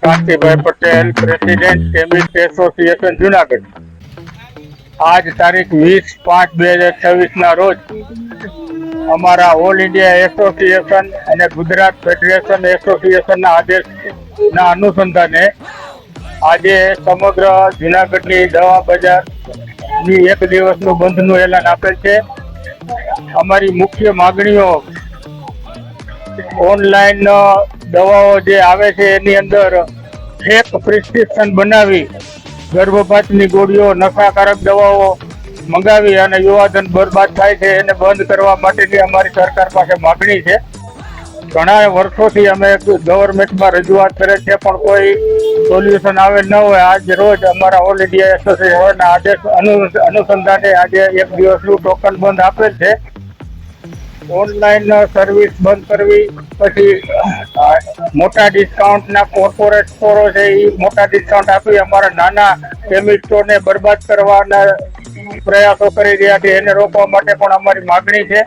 Kantibhai Patel, president chemist association Junagadh. આજ તારીખ 20/5/2026 ના રોજ અમારા ઓલ ઇન્ડિયા એસોસિએશન અને ગુજરાત ફેડરેશન એસોસિએશનના આદેશના અનુસંધાને આજે સમગ્ર જુનાગઢની દવા બજારની એક દિવસનું બંધનું એલાન આપેલ છે. અમારી મુખ્ય માગણીઓ ઓનલાઈન દવાઓ જે આવે છે એની અંદર ફેક પ્રિસ્ક્રિપ્શન બનાવી ગર્ભપાતની ગોળીઓ, નશાકારક દવાઓ મંગાવી અને યુવાધન બરબાદ થાય છે એને બંધ કરવા માટેની અમારી સરકાર પાસે માગણી છે. ઘણા વર્ષોથી અમે ગવર્મેન્ટમાં રજૂઆત કરે છે પણ કોઈ સોલ્યુશન આવે ન હોય. આજ રોજ અમારા ઓલ ઇન્ડિયા એસોસિએશનના આદેશ અનુસંધાને આજે એક દિવસનું ટોકન બંધ આપેલ છે. ઓનલાઈન સર્વિસ બંધ કરવી, પછી મોટા ડિસ્કાઉન્ટના કોર્પોરેટ સ્ટોરો છે એ મોટા ડિસ્કાઉન્ટ આપી અમારા નાના કેમિસ્ટોને બરબાદ કરવાના પ્રયાસો કરી રહ્યા છે. એને રોકવા માટે પણ અમારી માગણી છે.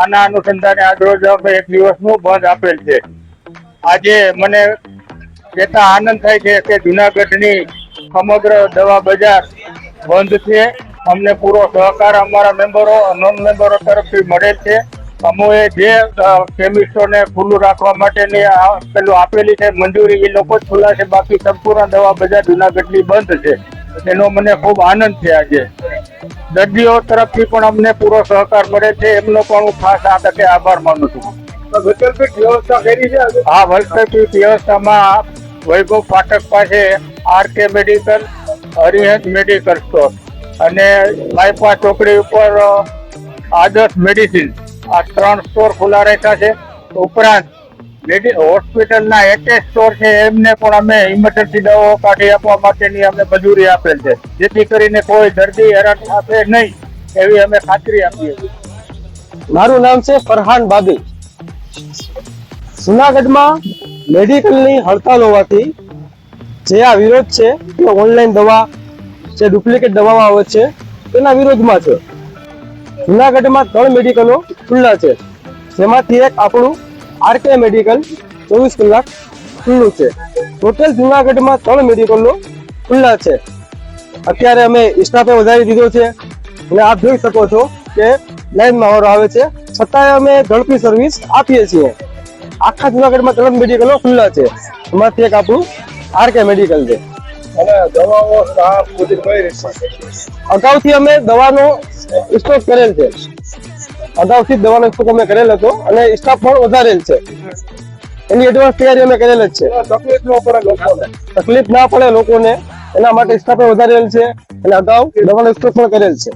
આના અનુસંધાને આજરોજ અમે એક દિવસનું બંધ આપેલ છે. આજે મને કહેતા આનંદ થાય છે કે જુનાગઢની સમગ્ર દવા બજાર બંધ છે. અમને પૂરો સહકાર અમારા મેમ્બરો, નોન મેમ્બરો તરફથી મળેલ છે. અમોએ જે કેમિસ્ટોને ખુલ્લું રાખવા માટેની પેલું આપેલી છે મંજૂરી, એ લોકો જ ખુલ્લા છે. બાકી સંપૂર્ણ દવા બજાર જુનાગઢની બંધ છે. એનો મને ખૂબ આનંદ છે. આજે દર્દીઓ તરફથી પણ અમને પૂરો સહકાર મળે છે. એમનો પણ હું ખાસ આ તકે આભાર માનું છું. વૈકલ્પિક વ્યવસ્થા કરી છે. હા, વૈકલ્પિક વ્યવસ્થામાં વૈભવ ફાટક પાસે આરકે મેડિકલ, હરિહંસ મેડિકલ સ્ટોર અને બાયપાસ ચોકડી ઉપર આદર્શ મેડિસિન, આ 3 સ્ટોર ખુલ્લા રાખ્યા છે. ઉપરાંત હોસ્પિટલના એટેચ સ્ટોર છે એમને પણ અમે ઇમરજન્સી દવાઓ કાઢી આપવા માટેની અમે મંજૂરી આપેલ છે, જેથી કરીને કોઈ દર્દી હેરાન થશે નહીં એવી અમે ખાતરી આપીએ છીએ. મારું નામ છે ફરહાન બાબી. જુનાગઢમાં મેડિકલની હડતાલ હોવાથી જે આ વિરોધ છે તે ઓનલાઈન દવા જે ડુપ્લિકેટ દવાઓ આવે છે તેના વિરોધમાં છે. જુનાગઢમાં 3 મેડિકલો ખુલ્લા છે, જેમાંથી એક આપણું આરકે મેડિકલ 24 કલાક ખુલ્લું છે. ટોટલ જુનાગઢમાં 3 મેડિકલો ખુલ્લા છે. અત્યારે અમે સ્ટાફે વધારી દીધો છે અને આપ જોઈ શકો છો કે લાઈનમાં વાળો આવે છે, છતાંય અમે ઝડપી સર્વિસ આપીએ છીએ. આખા જુનાગઢમાં 3 મેડિકલો ખુલ્લા છે, એમાંથી એક આપણું આરકે મેડિકલ છે. અગાઉથી અમે દવાનો સ્ટોક કરેલ છે. અગાઉથી દવાનો સ્ટોક અમે કરેલ હતો અને સ્ટાફ પણ વધારેલ છે. એની એડવાન્સ તૈયારી અમે કરેલ જ છે. તકલીફ ના પડે લોકોને એના માટે સ્ટાફે વધારેલ છે અને અગાઉ દવાનો સ્ટોક પણ કરેલ છે.